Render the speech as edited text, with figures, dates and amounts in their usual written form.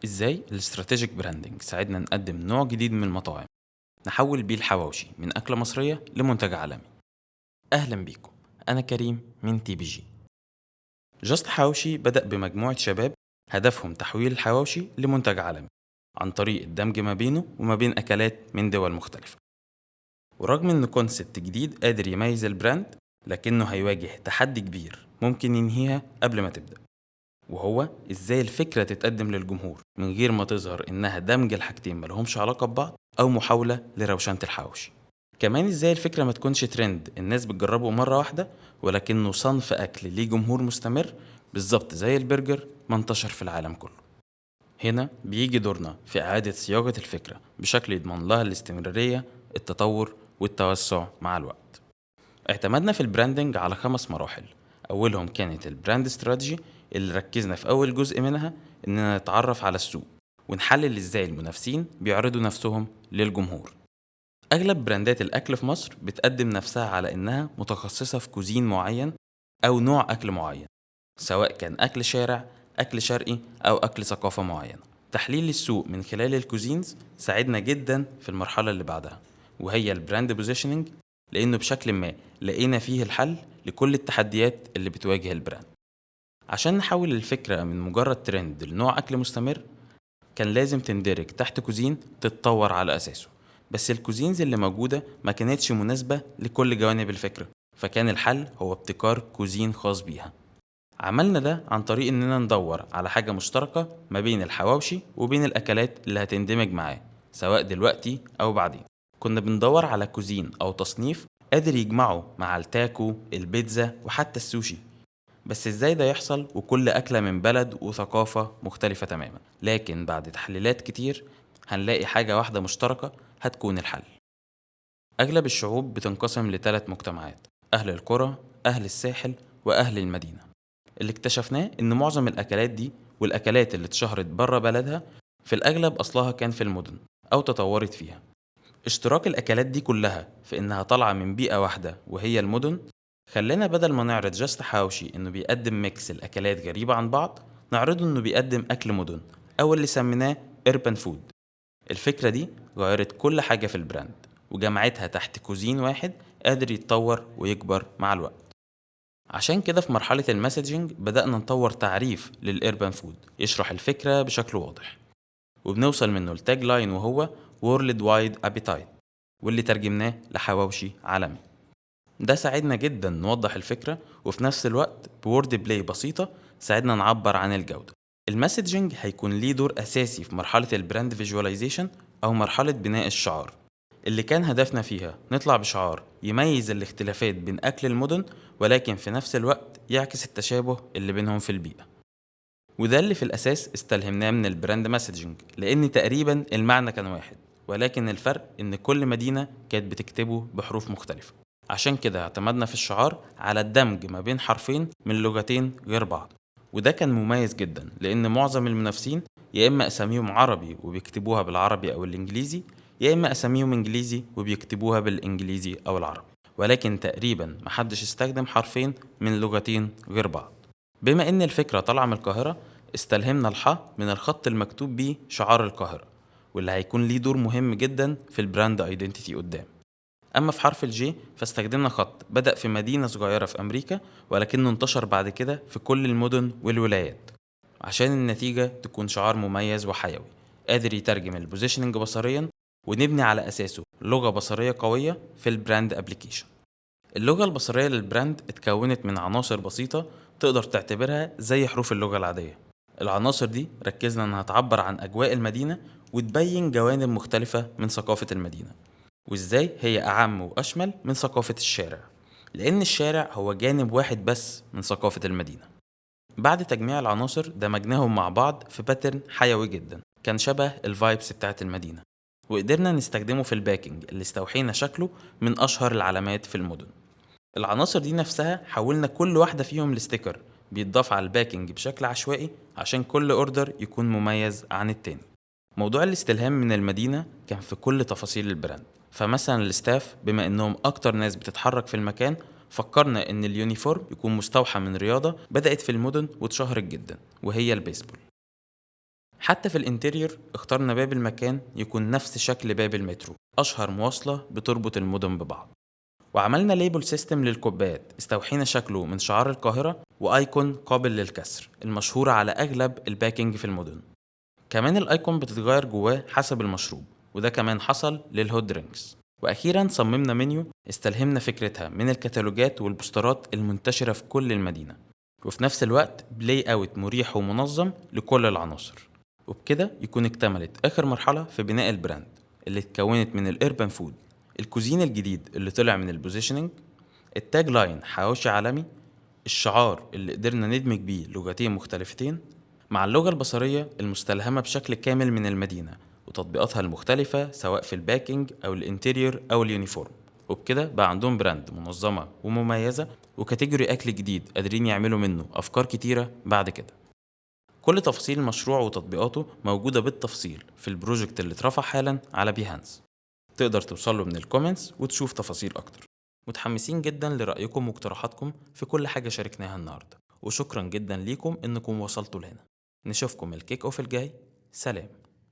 ازاي الاستراتيجيك براندنج ساعدنا نقدم نوع جديد من المطاعم، نحول بيه الحواوشي من أكلة مصرية لمنتج عالمي. أهلا بيكم، أنا كريم من تي بي جي. جاست حواوشي بدأ بمجموعة شباب هدفهم تحويل الحواوشي لمنتج عالمي عن طريق الدمج ما بينه وما بين أكلات من دول مختلفة. ورغم إنه كونسبت جديد قادر يميز البراند، لكنه هيواجه تحدي كبير ممكن ينهيها قبل ما تبدأ، وهو ازاي الفكرة تتقدم للجمهور من غير ما تظهر انها دمج الحاجتين ملهمش علاقة ببعض او محاولة لروشنة الحواوشي. كمان ازاي الفكرة ما تكونش ترند الناس بتجربه مرة واحدة، ولكنه صنف اكل ليه جمهور مستمر، بالظبط زي البرجر ما انتشر في العالم كله. هنا بيجي دورنا في اعادة صياغة الفكرة بشكل يضمن لها الاستمرارية، التطور والتوسع مع الوقت. اعتمدنا في البراندنج على 5 مراحل. أولهم كانت البراند استراتيجي، اللي ركزنا في أول جزء منها إننا نتعرف على السوق ونحلل إزاي المنافسين بيعرضوا نفسهم للجمهور. أغلب براندات الأكل في مصر بتقدم نفسها على إنها متخصصة في كوزين معين أو نوع أكل معين، سواء كان أكل شارع، أكل شرقي، أو أكل ثقافة معينة. تحليل السوق من خلال الكوزينز ساعدنا جدا في المرحلة اللي بعدها، وهي البراند بوزيشننج، لأنه بشكل ما لقينا فيه الحل لكل التحديات اللي بتواجه البراند. عشان نحول الفكرة من مجرد ترند لنوع أكل مستمر، كان لازم تندرج تحت كوزين تتطور على أساسه. بس الكوزينز اللي موجودة ما كانتش مناسبة لكل جوانب الفكرة، فكان الحل هو ابتكار كوزين خاص بيها. عملنا ده عن طريق إننا ندور على حاجة مشتركة ما بين الحواوشي وبين الأكلات اللي هتندمج معاه، سواء دلوقتي أو بعدين. كنا بندور على كوزين أو تصنيف قادر يجمعه مع التاكو، البيتزا، وحتى السوشي. بس ازاي ده يحصل وكل أكلة من بلد وثقافة مختلفة تماما؟ لكن بعد تحليلات كتير هنلاقي حاجة واحدة مشتركة هتكون الحل. أغلب الشعوب بتنقسم لثلاث مجتمعات: أهل القرى، أهل الساحل، وأهل المدينة. اللي اكتشفناه إن معظم الأكلات دي والأكلات اللي اتشهرت بره بلدها في الأغلب أصلها كان في المدن أو تطورت فيها. اشتراك الأكلات دي كلها في إنها طالعة من بيئة واحدة وهي المدن، خلينا بدل ما نعرض جاست حواوشي إنه بيقدم ميكس الأكلات غريبة عن بعض، نعرضه إنه بيقدم أكل مدن، أو اللي سميناه urban food. الفكرة دي غيرت كل حاجة في البراند وجمعتها تحت كوزين واحد قادر يتطور ويكبر مع الوقت. عشان كده في مرحلة المسجنج بدأنا نطور تعريف للإربان فود يشرح الفكرة بشكل واضح، وبنوصل منه التاج لاين وهو World Wide Appetite، واللي ترجمناه لحواوشي عالمي. ده ساعدنا جدا نوضح الفكرة، وفي نفس الوقت بورد بلاي بسيطة ساعدنا نعبر عن الجودة. المسجنج هيكون ليه دور أساسي في مرحلة البراند فيجواليزيشن أو مرحلة بناء الشعار، اللي كان هدفنا فيها نطلع بشعار يميز الاختلافات بين أكل المدن، ولكن في نفس الوقت يعكس التشابه اللي بينهم في البيئة. وده اللي في الأساس استلهمناه من البراند مسجنج، لأن تقريبا المعنى كان واحد، ولكن الفرق إن كل مدينة كانت بتكتبه بحروف مختلفة. عشان كده اعتمدنا في الشعار على الدمج ما بين حرفين من لغتين غير بعض، وده كان مميز جدا لأن معظم المنافسين يا إما أساميهم عربي وبيكتبوها بالعربي أو الإنجليزي، يا إما أساميهم إنجليزي وبيكتبوها بالإنجليزي أو العربي، ولكن تقريبا محدش استخدم حرفين من لغتين غير بعض. بما إن الفكرة طالعة من القاهرة، استلهمنا الحاء من الخط المكتوب بيه شعار القاهرة، واللي هيكون ليه دور مهم جدا في البراند ايدنتيتي قدام. أما في حرف الجي فاستخدمنا خط بدأ في مدينة صغيرة في أمريكا، ولكنه انتشر بعد كده في كل المدن والولايات، عشان النتيجة تكون شعار مميز وحيوي قادر يترجم البوزيشننج بصريا، ونبني على أساسه لغة بصرية قوية في البراند ابليكيشن. اللغة البصرية للبراند اتكونت من عناصر بسيطة تقدر تعتبرها زي حروف اللغة العادية. العناصر دي ركزنا انها تعبر عن أجواء المدينة وتبين جوانب مختلفة من ثقافة المدينة، وازاي هي أعم وأشمل من ثقافة الشارع، لأن الشارع هو جانب واحد بس من ثقافة المدينة. بعد تجميع العناصر دمجناهم مع بعض في باترن حيوي جدا كان شبه الفايبس بتاعت المدينة، وقدرنا نستخدمه في الباكينج اللي استوحينا شكله من أشهر العلامات في المدن. العناصر دي نفسها حولنا كل واحدة فيهم لستيكر بيتضاف على الباكينج بشكل عشوائي عشان كل اوردر يكون مميز عن التاني. موضوع الاستلهام من المدينة كان في كل تفاصيل البراند. فمثلا الستاف بما انهم اكتر ناس بتتحرك في المكان، فكرنا ان اليونيفورم يكون مستوحى من رياضة بدأت في المدن واتشهرت جدا وهي البيسبول. حتى في الانتيريور اخترنا باب المكان يكون نفس شكل باب المترو، أشهر مواصلة بتربط المدن ببعض. وعملنا ليبل سيستم للكوبايات، استوحينا شكله من شعار القاهرة وآيكون قابل للكسر المشهورة على أغلب الباكينج في المدن. كمان الآيكون بتتغير جواه حسب المشروب، وده كمان حصل للهوت درينكس. وأخيرا صممنا منيو استلهمنا فكرتها من الكتالوجات والبوسترات المنتشرة في كل المدينة، وفي نفس الوقت بلاي اوت مريح ومنظم لكل العناصر. وبكده يكون اكتملت آخر مرحلة في بناء البراند، اللي اتكونت من الاربان فود، الكوزين الجديد اللي طلع من البوزيشننج، التاج لاين حواوشي عالمي، الشعار اللي قدرنا ندمج بيه لغتين مختلفتين، مع اللغة البصرية المستلهمة بشكل كامل من المدينة وتطبيقاتها المختلفة سواء في الباكينج أو الانتيريور أو اليونيفورم. وبكده بقى عندهم براند منظمة ومميزة وكاتيجوري أكل جديد قادرين يعملوا منه أفكار كتيرة بعد كده. كل تفاصيل المشروع وتطبيقاته موجودة بالتفصيل في البروجكت اللي اترفع حالا على بيهانس، تقدر توصله من الكومنتس وتشوف تفاصيل أكتر. متحمسين جدا لرأيكم واقتراحاتكم في كل حاجة شاركناها النهاردة، وشكرا جدا ليكم إنكم وصلتوا لهنا. نشوفكم الكيك أوف الجاي. سلام.